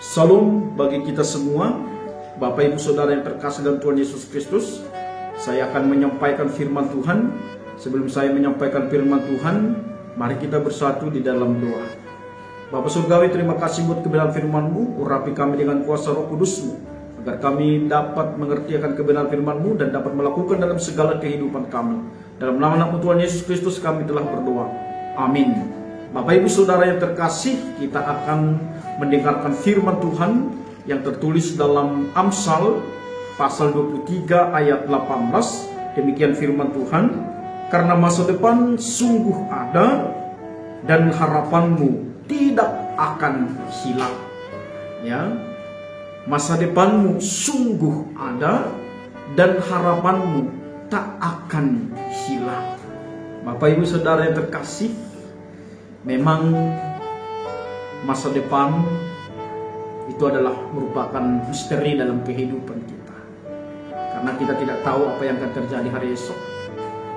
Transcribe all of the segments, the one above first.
Salam bagi kita semua, Bapak Ibu Saudara yang terkasih dalam Tuhan Yesus Kristus. Saya akan menyampaikan firman Tuhan. Sebelum saya menyampaikan firman Tuhan, mari kita bersatu di dalam doa. Bapak Surgawi, terima kasih buat kebenaran firman-Mu. Urapi kami dengan kuasa Roh Kudus-Mu, agar kami dapat mengerti akan kebenaran firman-Mu dan dapat melakukan dalam segala kehidupan kami. Dalam nama Tuhan Yesus Kristus kami telah berdoa. Amin. Bapak Ibu Saudara yang terkasih, kita akan mendengarkan firman Tuhan yang tertulis dalam Amsal pasal 23 ayat 18. Demikian firman Tuhan, karena masa depan sungguh ada dan harapanmu tidak akan hilang. Ya, masa depanmu sungguh ada dan harapanmu tak akan hilang. Bapak Ibu Saudara yang terkasih, memang masa depan itu adalah merupakan misteri dalam kehidupan kita. Karena kita tidak tahu apa yang akan terjadi hari esok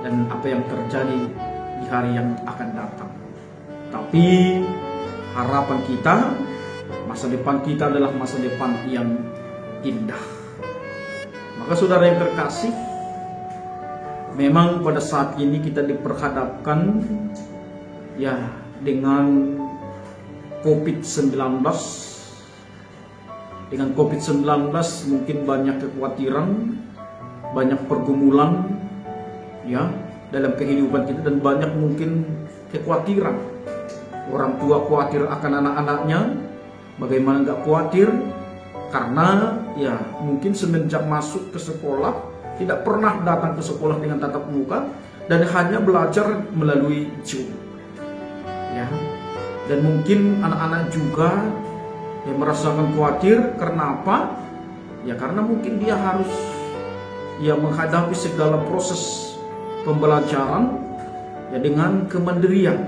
dan apa yang terjadi di hari yang akan datang. Tapi harapan kita, masa depan kita adalah masa depan yang indah. Maka saudara yang terkasih, memang pada saat ini kita diperhadapkan ya dengan COVID-19. Dengan COVID-19 mungkin banyak kekhawatiran, banyak pergumulan ya dalam kehidupan kita, dan banyak mungkin kekhawatiran. Orang tua khawatir akan anak-anaknya, bagaimana nggak khawatir? Karena ya mungkin semenjak masuk ke sekolah tidak pernah datang ke sekolah dengan tatap muka dan hanya belajar melalui Zoom. Ya, dan mungkin anak-anak juga yang merasakan khawatir. Karena apa? Ya karena mungkin dia harus ya menghadapi segala proses pembelajaran ya dengan kemandirian.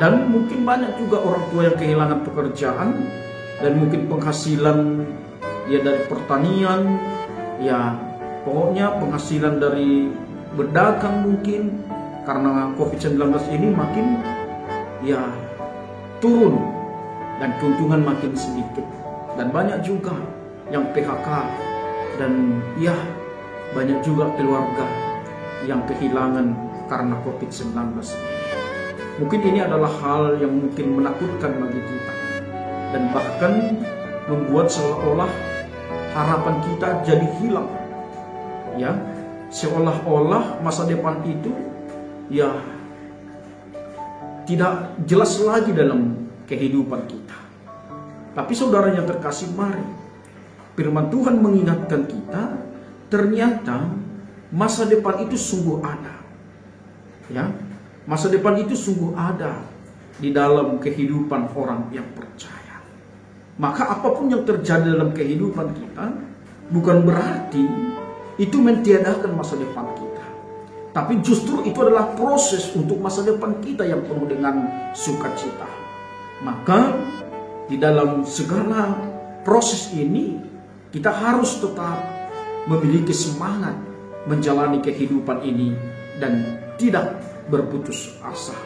Dan mungkin banyak juga orang tua yang kehilangan pekerjaan dan mungkin penghasilan ya dari pertanian, ya pokoknya penghasilan dari berdagang mungkin karena COVID-19 ini makin ya turun dan keuntungan makin sedikit. Dan banyak juga yang PHK, dan ya banyak juga keluarga yang kehilangan karena COVID-19. Mungkin ini adalah hal yang mungkin menakutkan bagi kita dan bahkan membuat seolah-olah harapan kita jadi hilang. Ya, seolah-olah masa depan itu ya tidak jelas lagi dalam kehidupan kita. Tapi saudara yang terkasih, mari firman Tuhan mengingatkan kita, ternyata masa depan itu sungguh ada. Ya, masa depan itu sungguh ada di dalam kehidupan orang yang percaya. Maka apapun yang terjadi dalam kehidupan kita bukan berarti itu mentiadakan masa depan kita. Tapi justru itu adalah proses untuk masa depan kita yang penuh dengan sukacita. Maka di dalam segala proses ini kita harus tetap memiliki semangat menjalani kehidupan ini dan tidak berputus asa.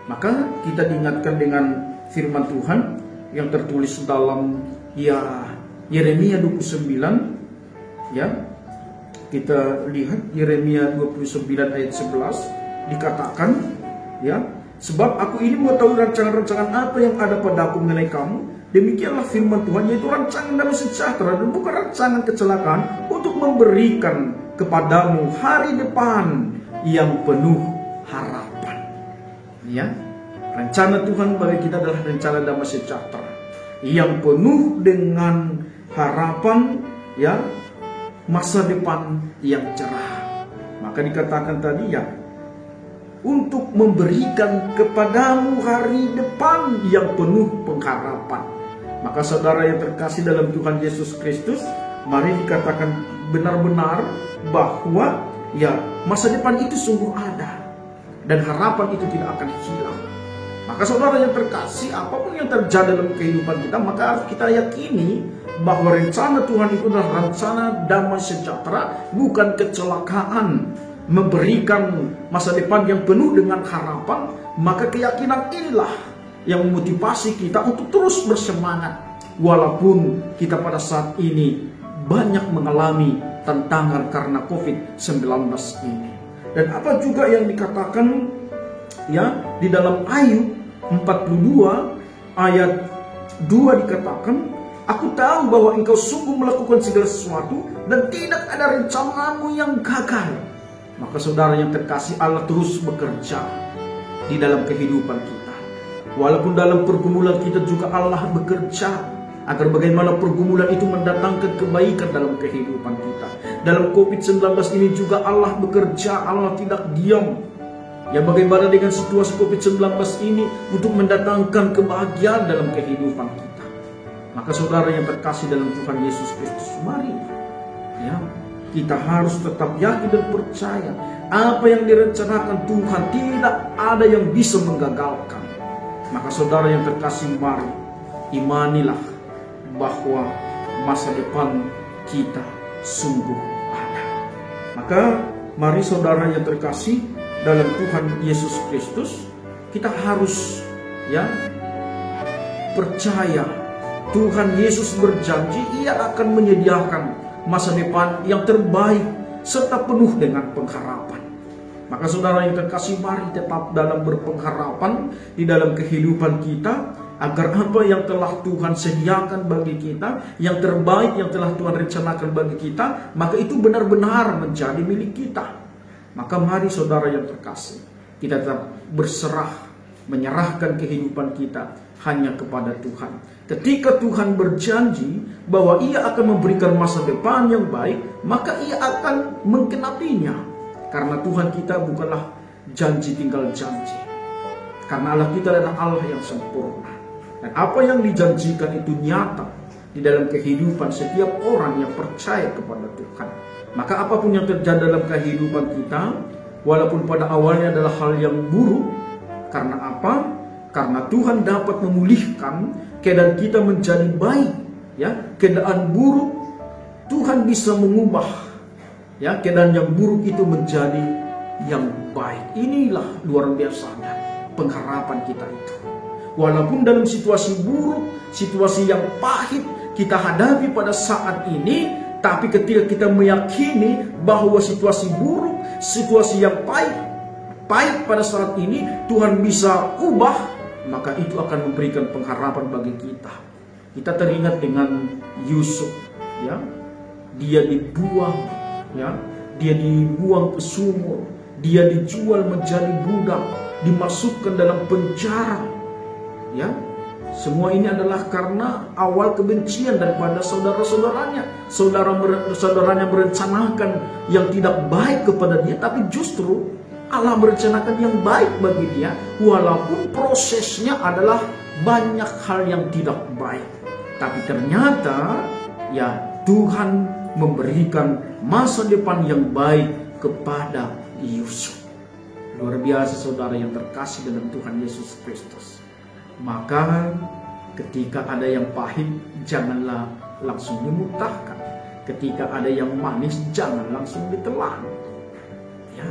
Maka kita diingatkan dengan firman Tuhan yang tertulis dalam Yeremia 29 ya. Kita lihat Yeremia 29 ayat 11, dikatakan ya, sebab aku ini mengetahui rancangan-rancangan apa yang ada padaku mengenai kamu, demikianlah firman Tuhan, yaitu rancangan damai sejahtera dan bukan rancangan kecelakaan, untuk memberikan kepadamu hari depan yang penuh harapan. Ya, rencana Tuhan bagi kita adalah rencana damai sejahtera yang penuh dengan harapan, ya, masa depan yang cerah. Maka dikatakan tadi ya, untuk memberikan kepadamu hari depan yang penuh pengharapan. Maka saudara yang terkasih dalam Tuhan Yesus Kristus, mari dikatakan benar-benar bahwa ya masa depan itu sungguh ada dan harapan itu tidak akan hilang. Maka saudara yang terkasih, apapun yang terjadi dalam kehidupan kita, maka harus kita yakini bahwa rencana Tuhan itu adalah rencana damai sejahtera, bukan kecelakaan, memberikan masa depan yang penuh dengan harapan. Maka keyakinan inilah yang memotivasi kita untuk terus bersemangat walaupun kita pada saat ini banyak mengalami tantangan karena COVID-19 ini. Dan apa juga yang dikatakan ya di dalam Ayub 42 ayat 2 dikatakan, aku tahu bahwa engkau sungguh melakukan segala sesuatu dan tidak ada rencanamu yang gagal. Maka saudara yang terkasih, Allah terus bekerja di dalam kehidupan kita. Walaupun dalam pergumulan kita juga Allah bekerja agar bagaimana pergumulan itu mendatangkan kebaikan dalam kehidupan kita. Dalam COVID-19 ini juga Allah bekerja, Allah tidak diam. Ya, bagaimana dengan situasi COVID-19 ini untuk mendatangkan kebahagiaan dalam kehidupan kita. Maka saudara yang terkasih dalam Tuhan Yesus Kristus, mari ya, kita harus tetap yakin dan percaya apa yang direncanakan Tuhan tidak ada yang bisa menggagalkan. Maka saudara yang terkasih, mari imanilah bahwa masa depan kita sungguh ada. Maka mari saudara yang terkasih dalam Tuhan Yesus Kristus, kita harus ya percaya Tuhan Yesus berjanji Ia akan menyediakan masa depan yang terbaik serta penuh dengan pengharapan. Maka saudara yang terkasih, mari tetap dalam berpengharapan di dalam kehidupan kita, agar apa yang telah Tuhan sediakan bagi kita, yang terbaik yang telah Tuhan rencanakan bagi kita, maka itu benar-benar menjadi milik kita. Maka mari saudara yang terkasih, kita tetap berserah, menyerahkan kehidupan kita hanya kepada Tuhan. Ketika Tuhan berjanji bahwa Ia akan memberikan masa depan yang baik, maka Ia akan menggenapinya. Karena Tuhan kita bukanlah janji tinggal janji. Karena Allah kita adalah Allah yang sempurna. Dan apa yang dijanjikan itu nyata di dalam kehidupan setiap orang yang percaya kepada Tuhan. Maka apapun yang terjadi dalam kehidupan kita, walaupun pada awalnya adalah hal yang buruk, karena apa? Karena Tuhan dapat memulihkan keadaan kita menjadi baik. Ya, keadaan buruk Tuhan bisa mengubah, ya, keadaan yang buruk itu menjadi yang baik. Inilah luar biasanya pengharapan kita itu. Walaupun dalam situasi buruk, situasi yang pahit kita hadapi pada saat ini, tapi ketika kita meyakini bahwa situasi buruk, situasi yang pahit pada saat ini Tuhan bisa ubah, maka itu akan memberikan pengharapan bagi kita. Kita teringat dengan Yusuf, ya, dia dibuang, ya, dia dibuang ke sumur, dia dijual menjadi budak, dimasukkan dalam penjara, ya. Semua ini adalah karena awal kebencian daripada saudara-saudaranya. Saudaranya merencanakan yang tidak baik kepada dia, tapi justru Allah merencanakan yang baik bagi dia, walaupun prosesnya adalah banyak hal yang tidak baik. Tapi ternyata ya Tuhan memberikan masa depan yang baik kepada Yusuf. Luar biasa saudara yang terkasih dalam Tuhan Yesus Kristus. Maka ketika ada yang pahit, janganlah langsung dimuntahkan. Ketika ada yang manis, jangan langsung ditelan. Ya.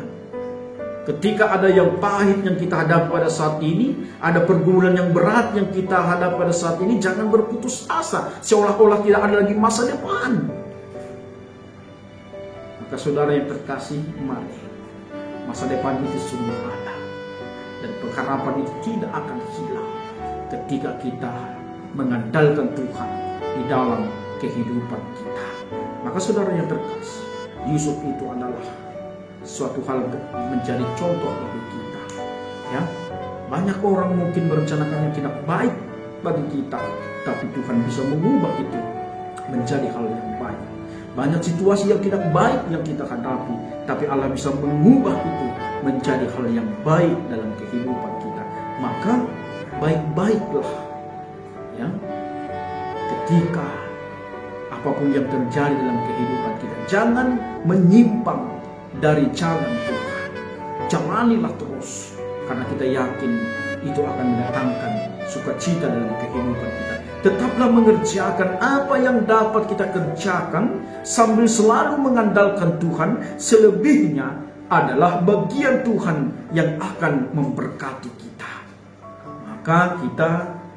Ketika ada yang pahit yang kita hadapi pada saat ini, ada pergumulan yang berat yang kita hadapi pada saat ini, jangan berputus asa, seolah-olah tidak ada lagi masa depan. Maka saudara yang terkasih, mari, masa depan itu sungguh ada, dan pengharapan itu tidak akan hilang ketika kita mengandalkan Tuhan di dalam kehidupan kita. Maka saudara yang terkasih, Yusuf itu adalah suatu hal menjadi contoh bagi kita. Ya, banyak orang mungkin merencanakan yang tidak baik bagi kita, tapi Tuhan bisa mengubah itu menjadi hal yang baik. Banyak situasi yang tidak baik yang kita hadapi, tapi Allah bisa mengubah itu menjadi hal yang baik dalam kehidupan kita. Maka baik-baiklah, ya, ketika apapun yang terjadi dalam kehidupan kita, jangan menyimpang dari jalan Tuhan. Jalanilah terus, karena kita yakin itu akan mendatangkan sukacita dalam kehidupan kita. Tetaplah mengerjakan apa yang dapat kita kerjakan sambil selalu mengandalkan Tuhan. Selebihnya adalah bagian Tuhan yang akan memberkati kita. Maka kita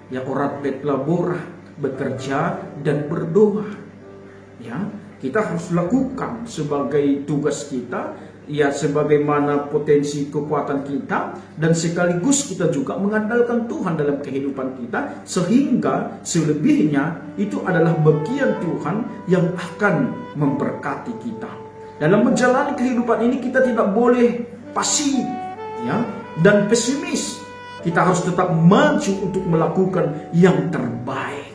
ya orat bet labora, bekerja, dan berdoa. Ya, kita harus lakukan sebagai tugas kita, ya sebagaimana potensi kekuatan kita, dan sekaligus kita juga mengandalkan Tuhan dalam kehidupan kita, sehingga selebihnya itu adalah bagian Tuhan yang akan memberkati kita. Dalam menjalani kehidupan ini kita tidak boleh pasif, ya, dan pesimis. Kita harus tetap maju untuk melakukan yang terbaik.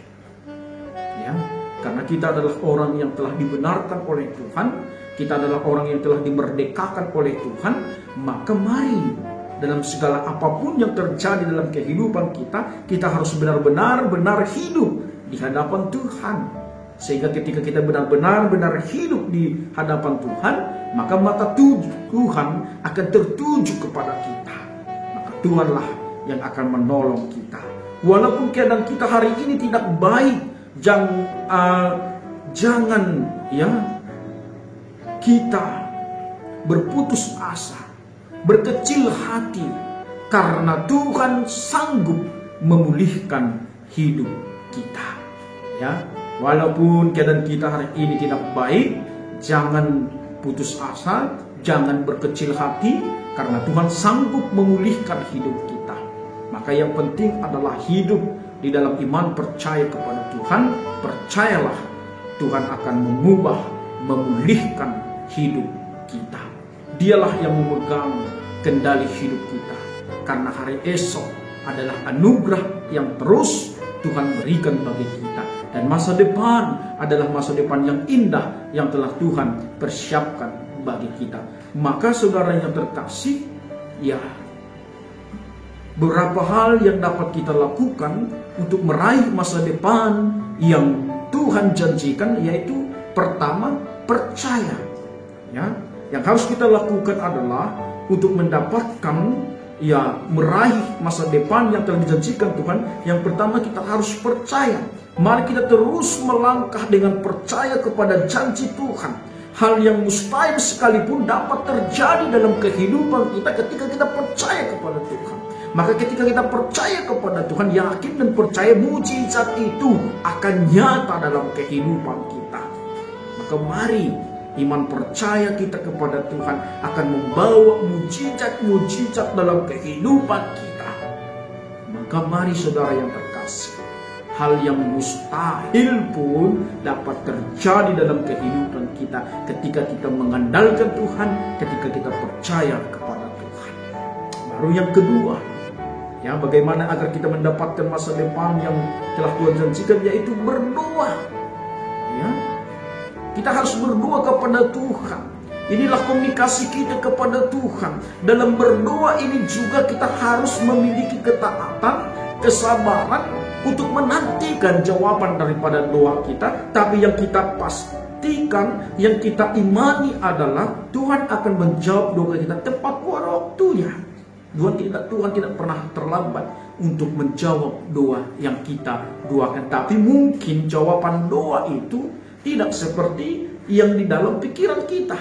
Ya, karena kita adalah orang yang telah dibenarkan oleh Tuhan, kita adalah orang yang telah dimerdekakan oleh Tuhan, maka mari dalam segala apapun yang terjadi dalam kehidupan kita harus benar-benar hidup di hadapan Tuhan. Sehingga ketika kita benar-benar hidup di hadapan Tuhan, maka mata Tuhan akan tertuju kepada kita. Maka Tuhanlah yang akan menolong kita. Walaupun keadaan kita hari ini tidak baik, jangan ya kita berputus asa, berkecil hati, karena Tuhan sanggup memulihkan hidup kita. Ya, walaupun keadaan kita hari ini tidak baik, jangan putus asa, jangan berkecil hati, karena Tuhan sanggup memulihkan hidup kita. Maka yang penting adalah hidup di dalam iman, percaya kepada Tuhan. Percayalah Tuhan akan mengubah, memulihkan hidup kita. Dialah yang memegang kendali hidup kita, karena hari esok adalah anugerah yang terus Tuhan berikan bagi kita, dan masa depan adalah masa depan yang indah yang telah Tuhan persiapkan bagi kita. Maka saudara yang terkasih, ya, beberapa hal yang dapat kita lakukan untuk meraih masa depan yang Tuhan janjikan, yaitu pertama, percaya. Ya, yang harus kita lakukan adalah untuk mendapatkan, ya, meraih masa depan yang telah dijanjikan Tuhan. Yang pertama, kita harus percaya. Mari kita terus melangkah dengan percaya kepada janji Tuhan. Hal yang mustahil sekalipun dapat terjadi dalam kehidupan kita ketika kita percaya kepada Tuhan. Maka ketika kita percaya kepada Tuhan, yakin dan percaya, mujizat itu akan nyata dalam kehidupan kita. Maka mari iman percaya kita kepada Tuhan akan membawa mujizat-mujizat dalam kehidupan kita. Maka mari saudara yang terkasih, hal yang mustahil pun dapat terjadi dalam kehidupan kita ketika kita mengandalkan Tuhan, ketika kita percaya kepada Tuhan. Baru yang kedua, ya, bagaimana agar kita mendapatkan masa depan yang telah Tuhan janjikan, yaitu berdoa. Ya, kita harus berdoa kepada Tuhan. Inilah komunikasi kita kepada Tuhan. Dalam berdoa ini juga kita harus memiliki ketaatan, kesabaran untuk menantikan jawaban daripada doa kita. Tapi yang kita pastikan, yang kita imani adalah Tuhan akan menjawab doa kita tepat pada waktunya. Tuhan tidak pernah terlambat untuk menjawab doa yang kita doakan. Tapi mungkin jawaban doa itu tidak seperti yang di dalam pikiran kita,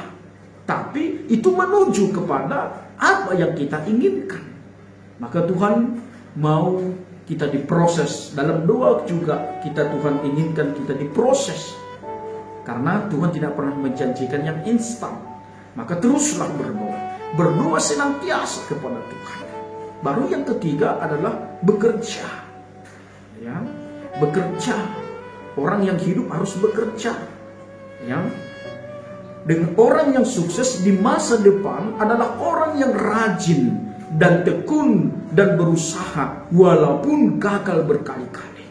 tapi itu menuju kepada apa yang kita inginkan. Maka Tuhan mau kita diproses. Dalam doa juga Tuhan inginkan kita diproses, karena Tuhan tidak pernah menjanjikan yang instan. Maka teruslah berdoa. Berdoa senantiasa kepada Tuhan. Baru yang ketiga adalah bekerja. Ya, bekerja. Orang yang hidup harus bekerja. Ya. Dengan orang yang sukses di masa depan adalah orang yang rajin dan tekun dan berusaha walaupun gagal berkali-kali.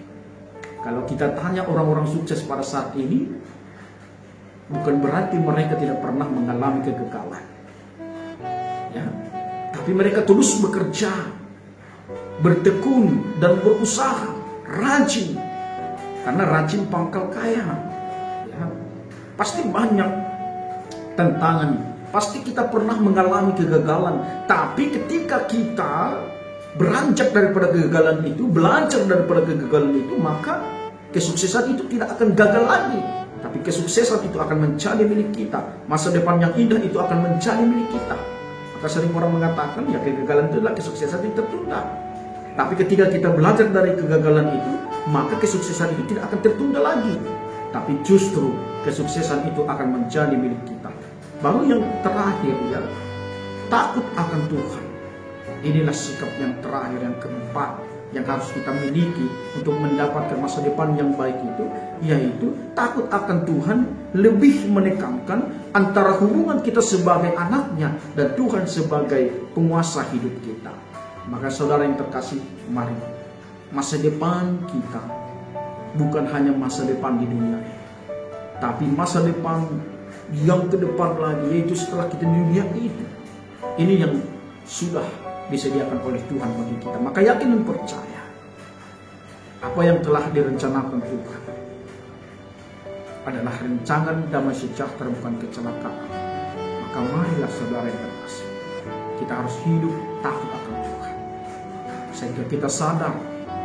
Kalau kita tanya orang-orang sukses pada saat ini, bukan berarti mereka tidak pernah mengalami kegagalan. Ya, tapi mereka terus bekerja, bertekun dan berusaha, rajin. Karena rajin pangkal kaya. Ya, pasti banyak tantangan, pasti kita pernah mengalami kegagalan. Tapi ketika kita beranjak daripada kegagalan itu, belajar daripada kegagalan itu, maka kesuksesan itu tidak akan gagal lagi. Tapi kesuksesan itu akan menjadi milik kita. Masa depan yang indah itu akan menjadi milik kita. Maka sering orang mengatakan, ya, kegagalan itu adalah kesuksesan yang tertunda. Tapi ketika kita belajar dari kegagalan itu, maka kesuksesan itu tidak akan tertunda lagi. Tapi justru kesuksesan itu akan menjadi milik kita. Baru yang terakhir ya, takut akan Tuhan. Inilah sikap yang terakhir, yang keempat, yang harus kita miliki untuk mendapatkan masa depan yang baik itu, yaitu takut akan Tuhan lebih menekankan antara hubungan kita sebagai anaknya dan Tuhan sebagai penguasa hidup kita. Maka saudara yang terkasih, mari masa depan kita bukan hanya masa depan di dunia ini, tapi masa depan yang ke depan lagi, yaitu setelah kita di dunia itu. Ini yang sudah disediakan oleh Tuhan bagi kita. Maka yakin dan percaya apa yang telah direncanakan Tuhan adalah rencangan damai sejahtera, bukan kecelakaan. Maka marilah saudara yang terkasih, kita harus hidup takut akan Tuhan, sehingga kita sadar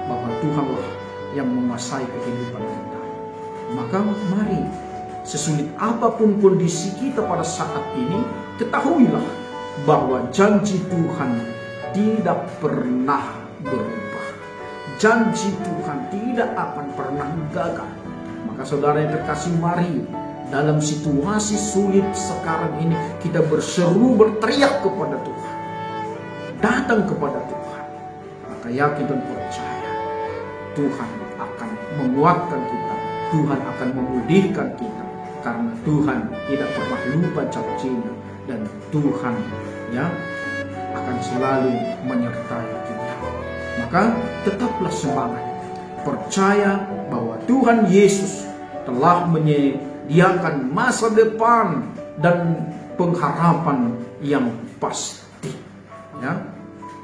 bahwa Tuhanlah yang menguasai kehidupan kita. Maka mari, sesulit apapun kondisi kita pada saat ini, ketahuilah bahwa janji Tuhan tidak pernah berubah. Janji Tuhan tidak akan pernah gagal. Maka saudara yang terkasih, mari dalam situasi sulit sekarang ini kita berseru, berteriak kepada Tuhan, datang kepada Tuhan. Maka yakin dan percaya Tuhan akan menguatkan kita, Tuhan akan memulihkan kita, karena Tuhan tidak pernah lupa janjinya, dan Tuhan ya akan selalu menyertai kita. Maka tetaplah semangat, percaya bahwa Tuhan Yesus telah menyediakan masa depan dan pengharapan yang pasti. Ya,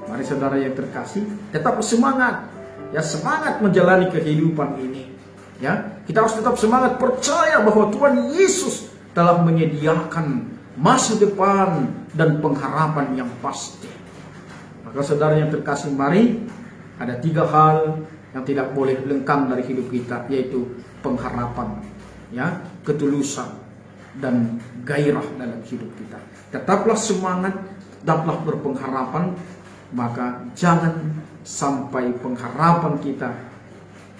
mari saudara yang terkasih, tetap semangat, ya, semangat menjalani kehidupan ini. Ya, kita harus tetap semangat, percaya bahwa Tuhan Yesus telah menyediakan masa depan dan pengharapan yang pasti. Maka saudara yang terkasih, mari, ada 3 hal yang tidak boleh lengkang dari hidup kita, yaitu pengharapan, ya, ketulusan, dan gairah dalam hidup kita. Tetaplah semangat, tetaplah berpengharapan. Maka jangan sampai pengharapan kita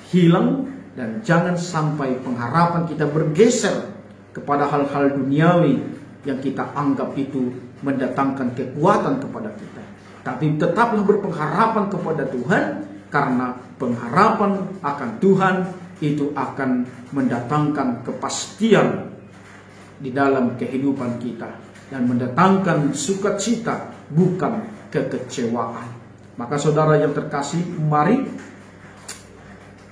hilang, dan jangan sampai pengharapan kita bergeser kepada hal-hal duniawi yang kita anggap itu mendatangkan kekuatan kepada kita. Tapi tetaplah berpengharapan kepada Tuhan, karena pengharapan akan Tuhan itu akan mendatangkan kepastian di dalam kehidupan kita dan mendatangkan sukacita, bukan kekecewaan. Maka saudara yang terkasih, mari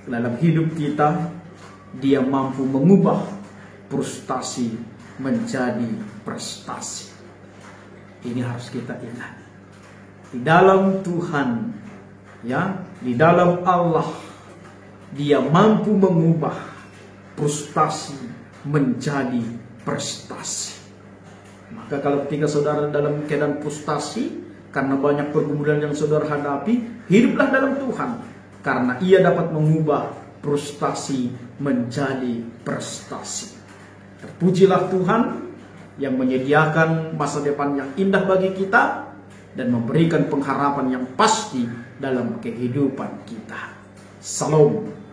dalam hidup kita Dia mampu mengubah frustasi menjadi prestasi. Ini harus kita ingat. Di dalam Tuhan, ya, di dalam Allah, Dia mampu mengubah frustasi menjadi prestasi. Maka kalau ketika saudara dalam keadaan frustasi karena banyak pergumulan yang saudara hadapi, hiduplah dalam Tuhan, karena Ia dapat mengubah frustasi menjadi prestasi. Terpujilah Tuhan yang menyediakan masa depan yang indah bagi kita dan memberikan pengharapan yang pasti dalam kehidupan kita. Salam.